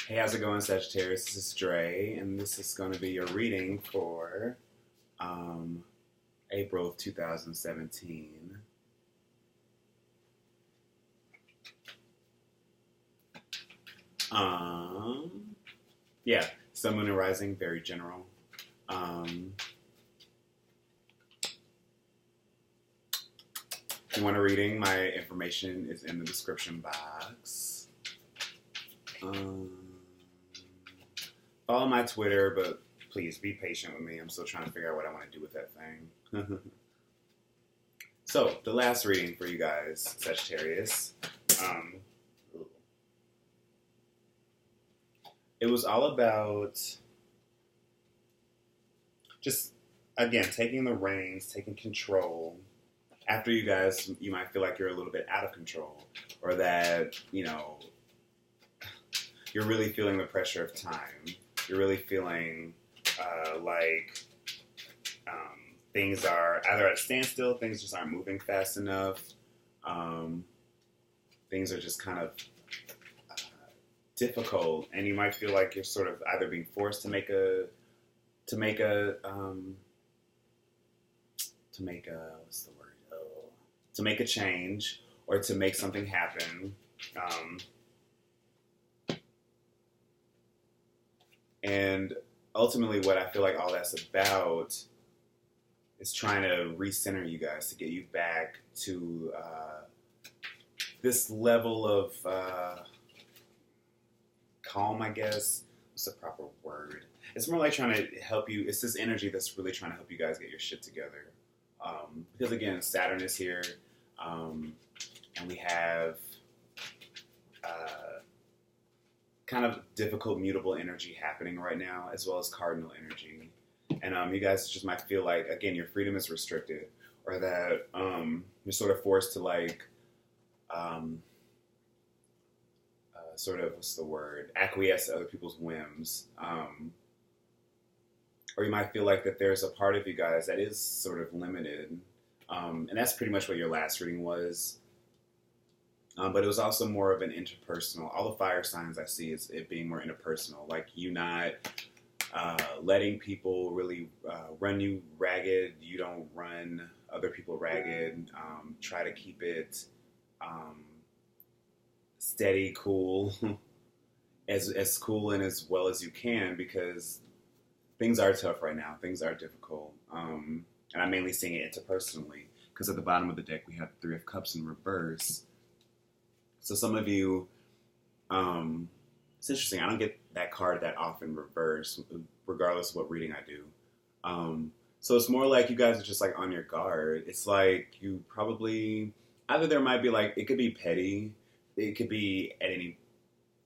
Hey, how's it going, Sagittarius? This is Dre, and this is going to be your reading for um, April of 2017. Yeah, Sun, Moon, and Rising, very general. If you want a reading, my information is in the description box. Follow my Twitter, but please be patient with me. I'm still trying to figure out what I want to do with that thing. So, the last reading for you guys, Sagittarius. It was all about just, again, taking the reins, taking control. After you guys, you might feel like you're a little bit out of control, or that, you're really feeling the pressure of time. You're really feeling like things are either at a standstill, things just aren't moving fast enough. Things are just kind of difficult, and you might feel like you're sort of either being forced to make a change, or to make something happen. And ultimately what I feel like all that's about is trying to recenter you guys, to get you back to this level of calm, I guess. What's the proper word? It's more like trying to help you. It's this energy that's really trying to help you guys get your shit together. Because again, Saturn is here, and we have kind of difficult, mutable energy happening right now, as well as cardinal energy. And you guys just might feel like, again, your freedom is restricted, or that you're sort of forced to acquiesce to other people's whims. Or you might feel like that there's a part of you guys that is sort of limited. And that's pretty much what your last reading was. But it was also more of an interpersonal. All the fire signs I see is it being more interpersonal. Like you not letting people really run you ragged. You don't run other people ragged. Try to keep it steady, cool, as cool and as well as you can, because things are tough right now. Things are difficult. And I'm mainly seeing it interpersonally, because at the bottom of the deck we have Three of Cups in reverse. So some of you, it's interesting, I don't get that card that often reverse, regardless of what reading I do. So it's more like you guys are just like on your guard. It's like you probably, either there might be like, it could be petty, it could be at any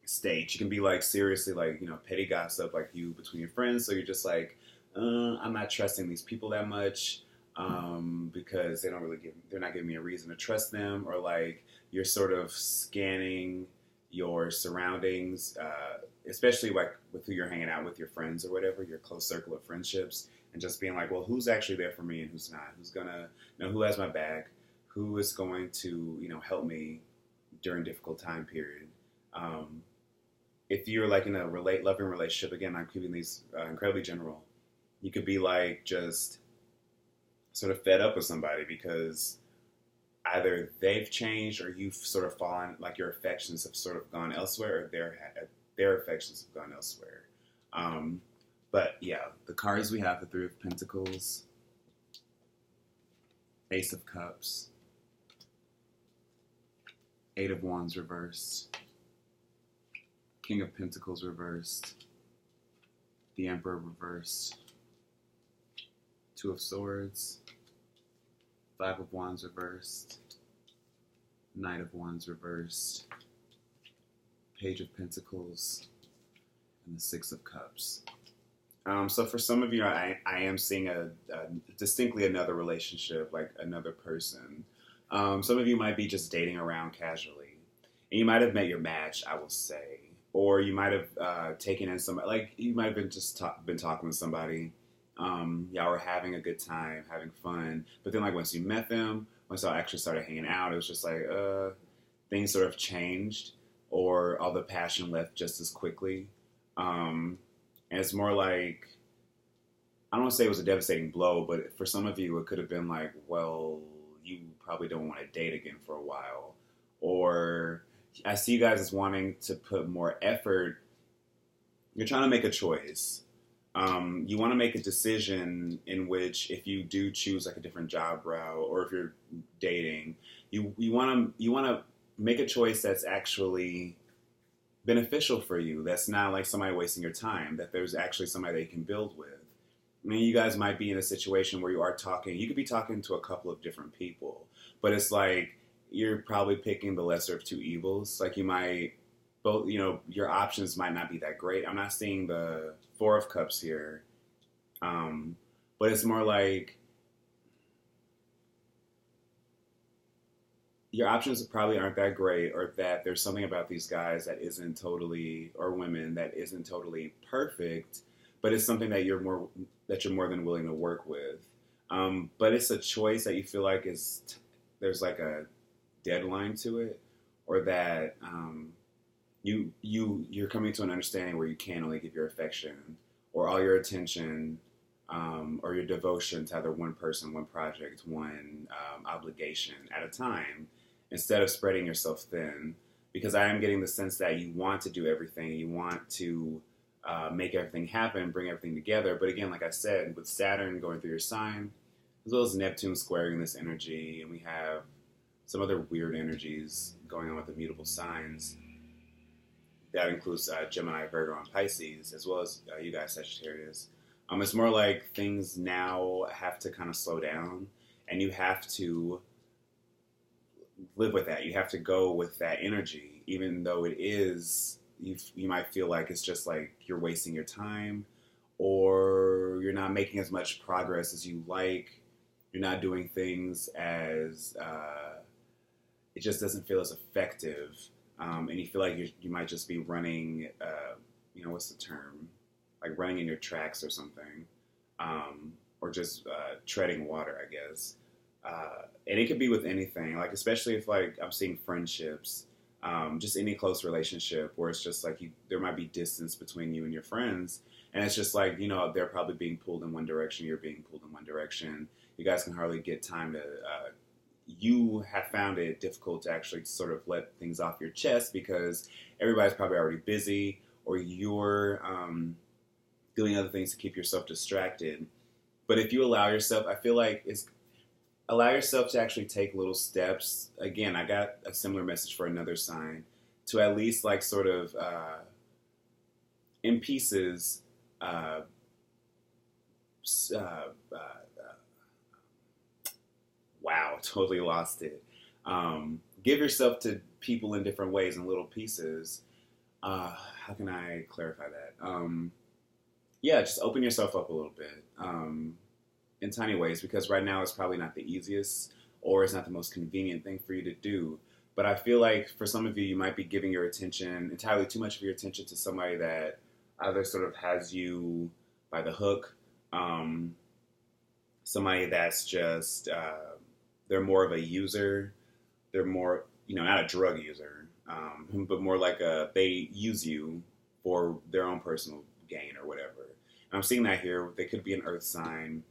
stage. You can be like seriously like, petty gossip, like you between your friends. So you're just like, I'm not trusting these people that much because they're not giving me a reason to trust them. Or like you're sort of scanning your surroundings, especially like with who you're hanging out with, your friends or whatever, your close circle of friendships, and just being like, well, who's actually there for me and who's not? Who's gonna, who has my back? Who is going to, help me during difficult time period? If you're like in a loving relationship, again, I'm keeping these incredibly general. You could be like just sort of fed up with somebody because either they've changed or you've sort of fallen, like your affections have sort of gone elsewhere, or their affections have gone elsewhere. But yeah, the cards we have: the Three of Pentacles, Ace of Cups, Eight of Wands reversed, King of Pentacles reversed, the Emperor reversed, Two of Swords, Five of Wands reversed, Knight of Wands reversed, Page of Pentacles, and the Six of Cups. So for some of you, I am seeing a distinctly another relationship, like another person. Some of you might be just dating around casually, and you might have met your match, I will say. Or you might have taken in somebody, like you might have been talking with somebody. Y'all were having a good time, having fun. But then like once you met them, once y'all actually started hanging out, it was just like, things sort of changed. or all the passion left just as quickly. And it's more like, I don't want to say it was a devastating blow, but for some of you, it could have been like, well, you probably don't want to date again for a while. Or I see you guys as wanting to put more effort. You're trying to make a choice. You want to make a decision in which, if you do choose like a different job route, or if you're dating, you want to make a choice that's actually beneficial for you. That's not like somebody wasting your time. That there's actually somebody that you can build with. I mean, you guys might be in a situation where you are talking. You could be talking to a couple of different people, but it's like you're probably picking the lesser of two evils. Like you might both, your options might not be that great. I'm not seeing the Four of Cups here, but it's more like your options probably aren't that great, or that there's something about these guys that isn't totally, or women that isn't totally perfect, but it's something that you're more than willing to work with. But it's a choice that you feel like there's like a deadline to it, or that you're coming to an understanding where you can only give your affection or all your attention, or your devotion to either one person, one project, one obligation at a time, instead of spreading yourself thin. Because I am getting the sense that you want to do everything, you want to make everything happen, bring everything together. But again, like I said, with Saturn going through your sign, as well as Neptune squaring this energy, and we have some other weird energies going on with the mutable signs. That includes Gemini, Virgo, and Pisces, as well as you guys, Sagittarius. It's more like things now have to kind of slow down, and you have to live with that. You have to go with that energy, even though it is, you might feel like it's just like you're wasting your time, or you're not making as much progress as you like. You're not doing things as, it just doesn't feel as effective. And you feel like you might just be running, what's the term? Like running in your tracks or something. Or just treading water, I guess. And it could be with anything, like especially if like I'm seeing friendships, just any close relationship where it's just like there might be distance between you and your friends. And it's just like, they're probably being pulled in one direction, you're being pulled in one direction. You guys can hardly get time to... you have found it difficult to actually sort of let things off your chest because everybody's probably already busy, or you're doing other things to keep yourself distracted. But if you allow yourself, I feel like allow yourself to actually take little steps. Again, I got a similar message for another sign, to at least like sort of in pieces wow, totally lost it. Give yourself to people in different ways, in little pieces. How can I clarify that? Yeah, just open yourself up a little bit in tiny ways, because right now it's probably not the easiest, or it's not the most convenient thing for you to do. But I feel like for some of you, you might be giving your attention, entirely too much of your attention, to somebody that either sort of has you by the hook, somebody that's just... they're more of a user. They're more, not a drug user, but more like they use you for their own personal gain or whatever. And I'm seeing that here. They could be an earth sign,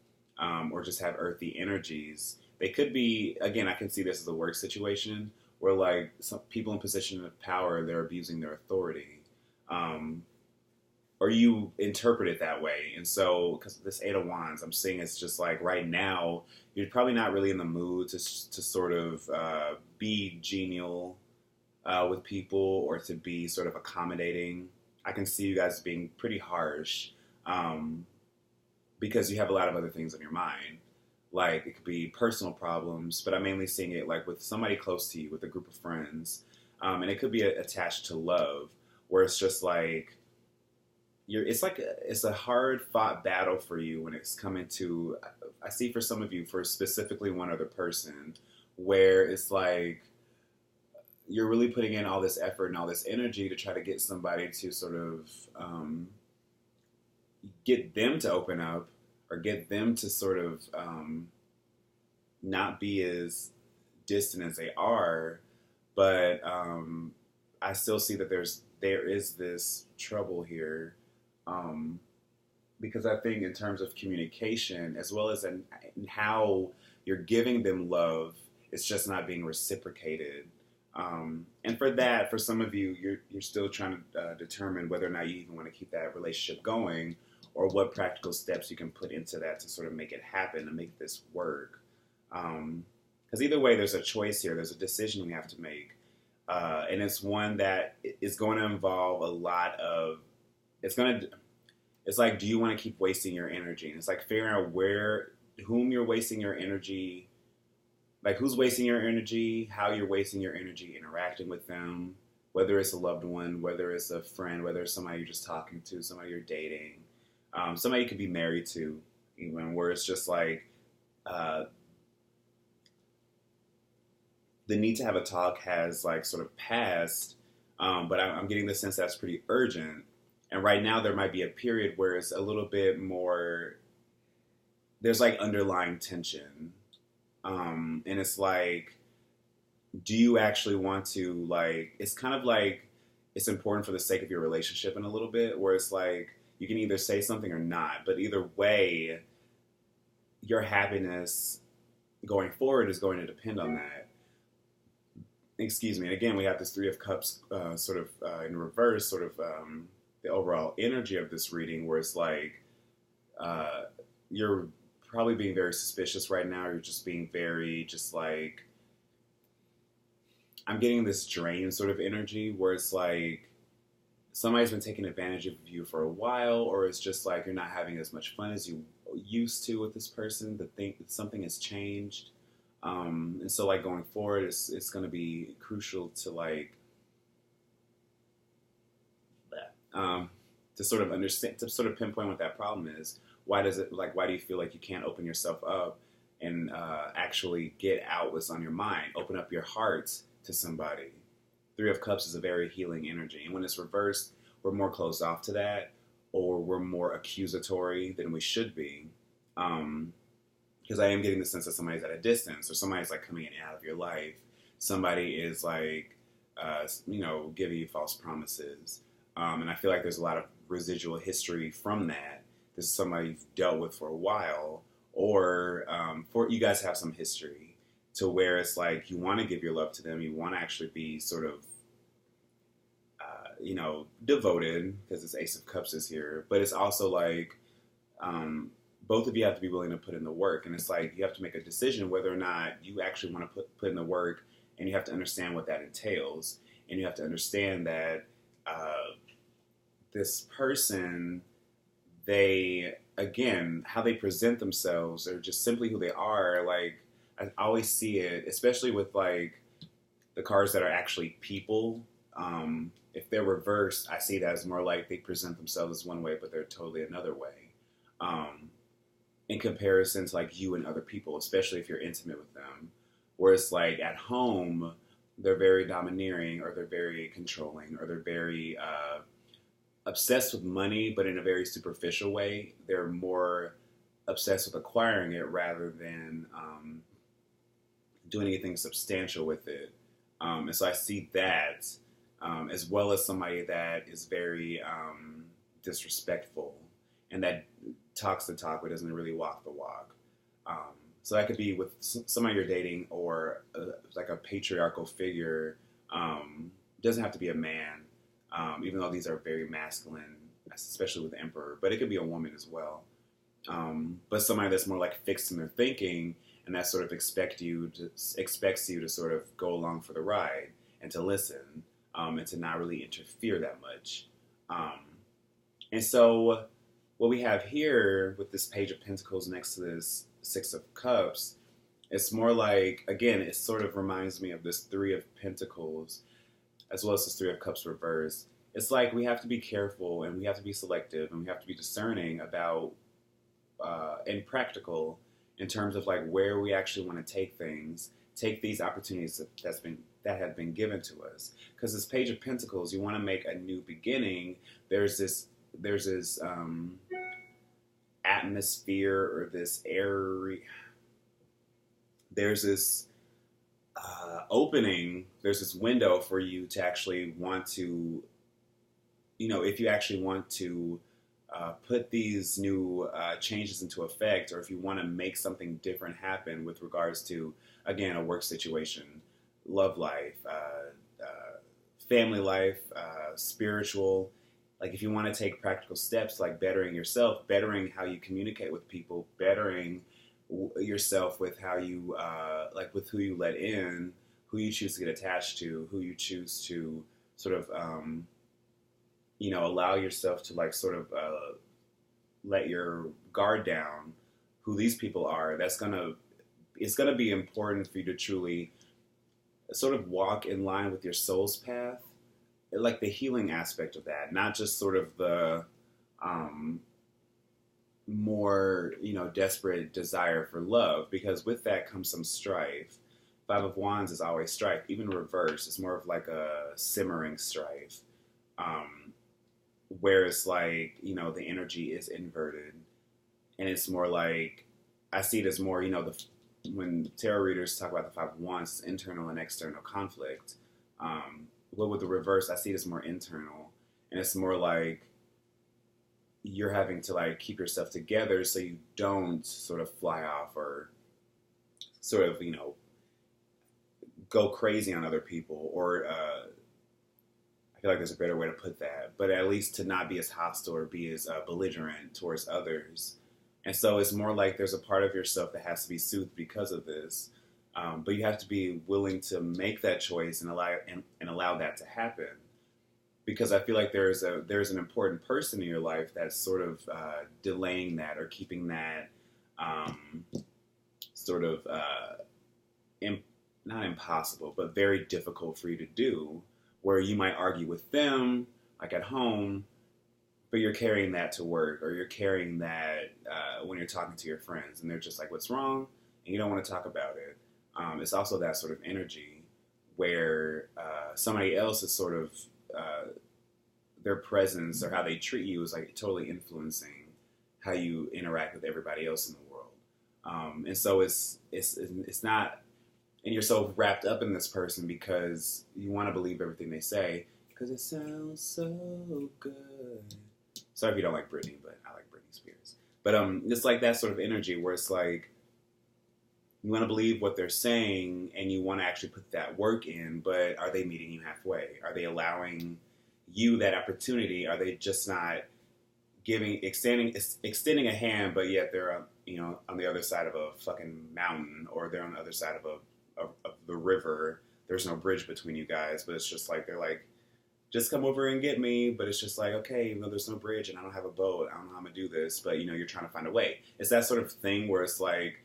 or just have earthy energies. They could be, again, I can see this as a work situation where like some people in position of power, they're abusing their authority. Or you interpret it that way. And so, because this Eight of Wands, I'm seeing it's just like right now, you're probably not really in the mood to sort of be genial with people, or to be sort of accommodating. I can see you guys being pretty harsh because you have a lot of other things on your mind. Like it could be personal problems, but I'm mainly seeing it like with somebody close to you, with a group of friends. And it could be attached to love, where it's just like, it's a hard fought battle for you when it's coming to, I see for some of you, for specifically one other person, where it's like you're really putting in all this effort and all this energy to try to get somebody to sort of get them to open up, or get them to sort of not be as distant as they are. But I still see that there is this trouble here, um, because I think in terms of communication, as well as in how you're giving them love, it's just not being reciprocated. And for that, for some of you, you're still trying to determine whether or not you even want to keep that relationship going, or what practical steps you can put into that to sort of make it happen and make this work. Because either way, there's a choice here. There's a decision you have to make, and it's one that is going to involve a lot of. It's like, do you want to keep wasting your energy? And it's like figuring out whom you're wasting your energy, like who's wasting your energy, how you're wasting your energy interacting with them, whether it's a loved one, whether it's a friend, whether it's somebody you're just talking to, somebody you're dating, somebody you could be married to, even, where it's just like the need to have a talk has like sort of passed, but I'm getting the sense that's pretty urgent. And right now there might be a period where it's a little bit more, there's like underlying tension. And it's like, do you actually want to, like, it's kind of like, it's important for the sake of your relationship in a little bit, where it's like, you can either say something or not, but either way, your happiness going forward is going to depend on that. Excuse me. And again, we have this Three of Cups sort of in reverse, sort of the overall energy of this reading, where it's like you're probably being very suspicious right now. You're just being very, just like, I'm getting this drain sort of energy, where it's like somebody's been taking advantage of you for a while, or it's just like you're not having as much fun as you used to with this person. Something has changed. And so like going forward, it's going to be crucial to like to sort of understand, to sort of pinpoint what that problem is. Why do you feel like you can't open yourself up and actually get out what's on your mind, open up your heart to somebody? Three of Cups is a very healing energy. And when it's reversed, we're more closed off to that, or we're more accusatory than we should be. Because I am getting the sense that somebody's at a distance, or somebody's like coming in and out of your life. Somebody is like, giving you false promises. And I feel like there's a lot of residual history from that. This is somebody you've dealt with for a while, or for you guys have some history to where it's like you want to give your love to them. You want to actually be sort of, devoted, because this Ace of Cups is here. But it's also like both of you have to be willing to put in the work. And it's like you have to make a decision whether or not you actually want to put in the work, and you have to understand what that entails. And you have to understand that this person, how they present themselves, or just simply who they are. Like, I always see it, especially with like the cards that are actually people. If they're reversed, I see that as more like they present themselves as one way, but they're totally another way. In comparison to like you and other people, especially if you're intimate with them, where it's like at home, they're very domineering, or they're very controlling, or they're very obsessed with money, but in a very superficial way. They're more obsessed with acquiring it rather than doing anything substantial with it. And so I see that, as well as somebody that is very disrespectful, and that talks the talk but doesn't really walk the walk. So that could be with somebody you're dating, or like a patriarchal figure. Doesn't have to be a man, even though these are very masculine, especially with the Emperor. But it could be a woman as well. But somebody that's more like fixed in their thinking, and that sort of expects you to sort of go along for the ride, and to listen, and to not really interfere that much. And so what we have here with this Page of Pentacles next to this Six of Cups, it's more like, again, it sort of reminds me of this Three of Pentacles, as well as this Three of Cups reversed. It's like we have to be careful, and we have to be selective, and we have to be discerning about, and practical in terms of like where we actually want to take things, take these opportunities that have been given to us. Because this Page of Pentacles, you want to make a new beginning. There's this atmosphere, or this airy, there's this opening, there's this window for you to actually want to, if you actually want to put these new changes into effect, or if you want to make something different happen with regards to, again, a work situation, love life, family life, spiritual. Like if you want to take practical steps like bettering yourself, bettering how you communicate with people, bettering yourself with how you, like with who you let in, who you choose to get attached to, who you choose to sort of, allow yourself to like sort of let your guard down, who these people are, it's gonna be important for you to truly sort of walk in line with your soul's path, like the healing aspect of that, not just sort of the more, desperate desire for love, because with that comes some strife. Five of Wands is always strife, even reverse. It's more of like a simmering strife, where it's like, the energy is inverted, and it's more like, I see it as more, when tarot readers talk about the Five of Wands, it's internal and external conflict. But with the reverse, I see it as more internal, and it's more like you're having to like keep yourself together so you don't sort of fly off or sort of, go crazy on other people, or I feel like there's a better way to put that, but at least to not be as hostile or be as belligerent towards others. And so it's more like there's a part of yourself that has to be soothed because of this. But you have to be willing to make that choice and allow that to happen. Because I feel like there's an important person in your life that's sort of delaying that or keeping that sort of not impossible, but very difficult for you to do. Where you might argue with them, like at home, but you're carrying that to work, or you're carrying that when you're talking to your friends, and they're just like, "What's wrong?" and you don't want to talk about it. It's also that sort of energy where somebody else is sort of their presence or how they treat you is like totally influencing how you interact with everybody else in the world. And so it's not, and you're so wrapped up in this person because you want to believe everything they say because it sounds so good. Sorry if you don't like Britney, but I like Britney Spears. But it's like that sort of energy where it's like you want to believe what they're saying and you want to actually put that work in, but are they meeting you halfway? Are they allowing you that opportunity? Are they just not extending a hand, but yet they're on the other side of a fucking mountain, or they're on the other side of the river. There's no bridge between you guys, but it's just like they're like, just come over and get me. But it's just like, okay, there's no bridge and I don't have a boat. I don't know how I'm gonna do this, but you're trying to find a way. It's that sort of thing where it's like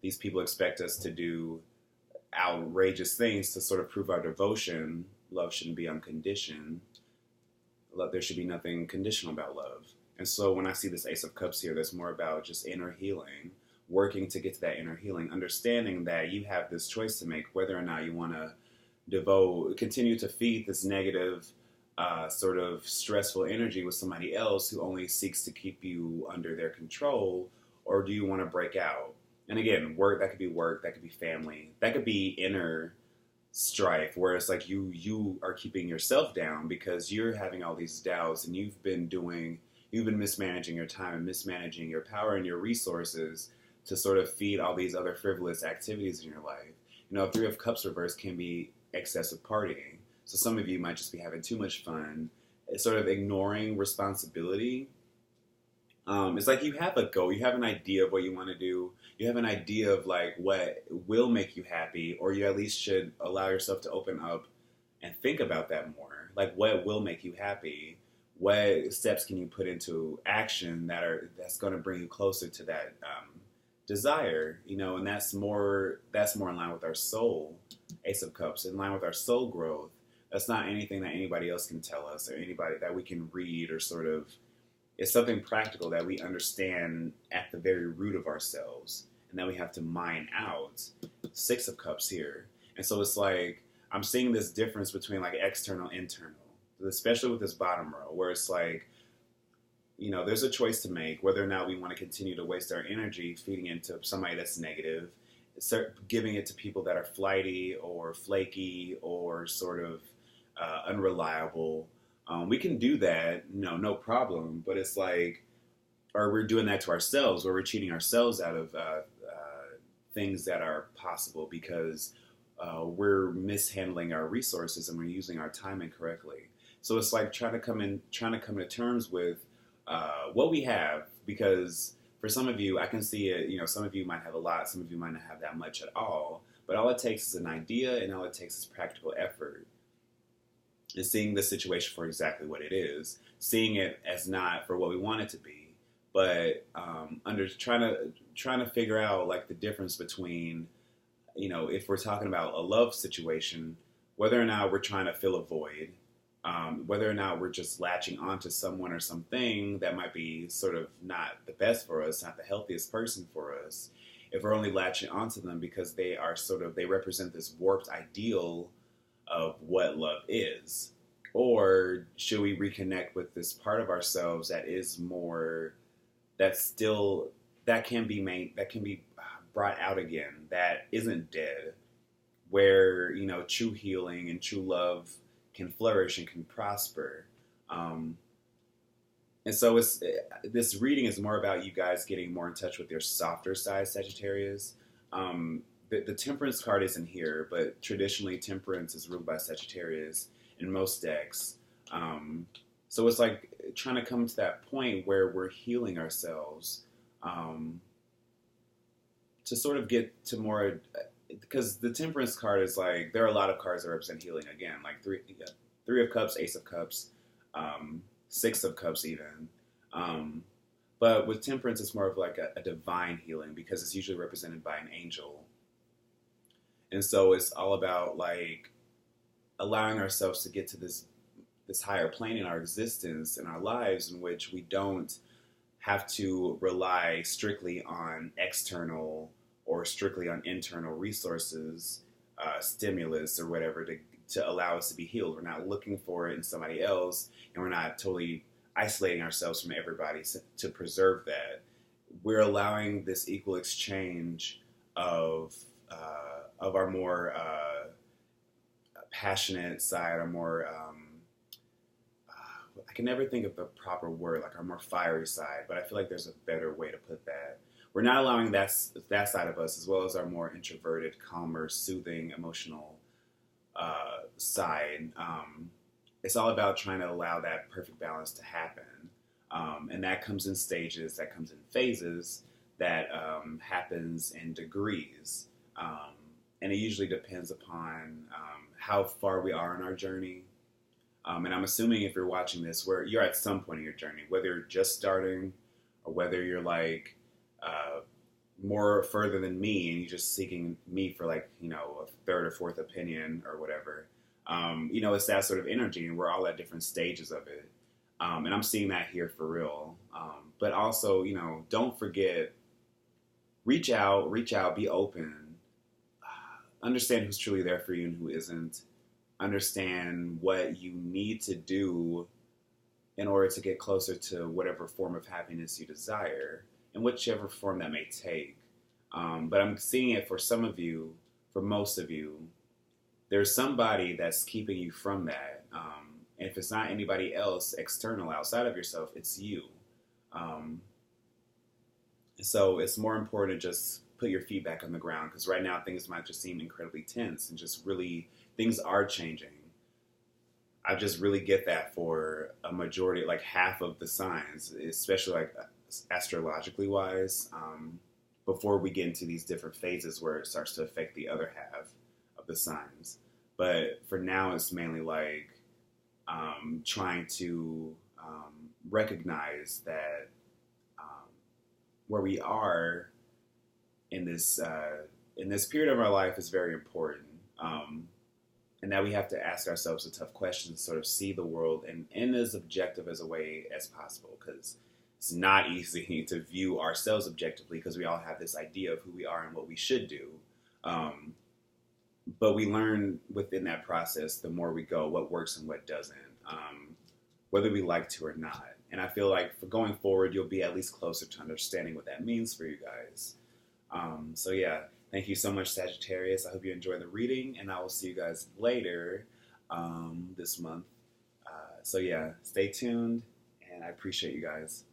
these people expect us to do outrageous things to sort of prove our devotion. Love shouldn't be unconditioned. Love, there should be nothing conditional about love. And so when I see this Ace of Cups here, that's more about just inner healing, working to get to that inner healing, understanding that you have this choice to make whether or not you want to continue to feed this negative, sort of stressful energy with somebody else who only seeks to keep you under their control, or do you want to break out? And again, that could be family, that could be inner strife, where it's like you are keeping yourself down because you're having all these doubts and you've been mismanaging your time and mismanaging your power and your resources to sort of feed all these other frivolous activities in your life. Three of Cups reverse can be excessive partying. So some of you might just be having too much fun, sort of ignoring responsibility. It's like you have a goal, you have an idea of what you want to do, you have an idea of like what will make you happy, or you at least should allow yourself to open up and think about that more. Like, what will make you happy? What steps can you put into action that's going to bring you closer to that desire? And that's more in line with our soul. Ace of Cups, in line with our soul growth. That's not anything that anybody else can tell us or anybody that we can read or sort of. It's something practical that we understand at the very root of ourselves and that we have to mine out. Six of Cups here. And so it's like, I'm seeing this difference between like external, internal, especially with this bottom row, where it's like, there's a choice to make whether or not we want to continue to waste our energy feeding into somebody that's negative, giving it to people that are flighty or flaky or sort of unreliable. We can do that, no problem. But it's like, or we're doing that to ourselves, or we're cheating ourselves out of things that are possible because we're mishandling our resources and we're using our time incorrectly. So it's like trying to come to terms with what we have, because for some of you, I can see it. Some of you might have a lot, some of you might not have that much at all. But all it takes is an idea, and all it takes is practical effort. And seeing the situation for exactly what it is, seeing it as not for what we want it to be, but trying to figure out like the difference between, if we're talking about a love situation, whether or not we're trying to fill a void, whether or not we're just latching onto someone or something that might be sort of not the best for us, not the healthiest person for us, if we're only latching onto them because they represent this warped ideal of what love is, or should we reconnect with this part of ourselves that is more, that can be brought out again, that isn't dead, where true healing and true love can flourish and can prosper. And so this reading is more about you guys getting more in touch with your softer side, Sagittarius. The Temperance card isn't here, but traditionally Temperance is ruled by Sagittarius in most decks. So it's like trying to come to that point where we're healing ourselves, to sort of get to more, because the Temperance card is like, there are a lot of cards that represent healing again, like Three of Cups, Ace of Cups, Six of Cups even. But with Temperance, it's more of like a divine healing, because it's usually represented by an angel. And so it's all about like allowing ourselves to get to this higher plane in our existence, in our lives, in which we don't have to rely strictly on external or strictly on internal resources, stimulus or whatever to allow us to be healed. We're not looking for it in somebody else, and we're not totally isolating ourselves from everybody to preserve that. We're allowing this equal exchange of our more passionate side, our more I can never think of the proper word, like our more fiery side, but I feel like there's a better way to put that. We're not allowing that side of us, as well as our more introverted, calmer, soothing, emotional side. It's all about trying to allow that perfect balance to happen. And that comes in stages, that comes in phases, that happens in degrees. And it usually depends upon how far we are in our journey. And I'm assuming if you're watching this, where you're at some point in your journey, whether you're just starting or whether you're like more further than me and you're just seeking me for like, a third or fourth opinion or whatever. It's that sort of energy, and we're all at different stages of it. And I'm seeing that here for real. But also, don't forget, reach out, be open, understand who's truly there for you and who isn't. Understand what you need to do in order to get closer to whatever form of happiness you desire, in whichever form that may take. But I'm seeing it for some of you, for most of you, there's somebody that's keeping you from that. And if it's not anybody else external outside of yourself, it's you. So it's more important to just put your feet back on the ground, because right now things might just seem incredibly tense and just really, things are changing. I just really get that for a majority, like half of the signs, especially like astrologically wise, before we get into these different phases where it starts to affect the other half of the signs. But for now, it's mainly like trying to recognize that where we are in this period of our life is very important. And that we have to ask ourselves the tough questions, sort of see the world in as objective as a way as possible, because it's not easy to view ourselves objectively, because we all have this idea of who we are and what we should do. But we learn within that process, the more we go, what works and what doesn't, whether we like to or not. And I feel like for going forward, you'll be at least closer to understanding what that means for you guys. So yeah, Thank you so much, Sagittarius. I hope you enjoy the reading, and I will see you guys later this month. So yeah, stay tuned, and I appreciate you guys.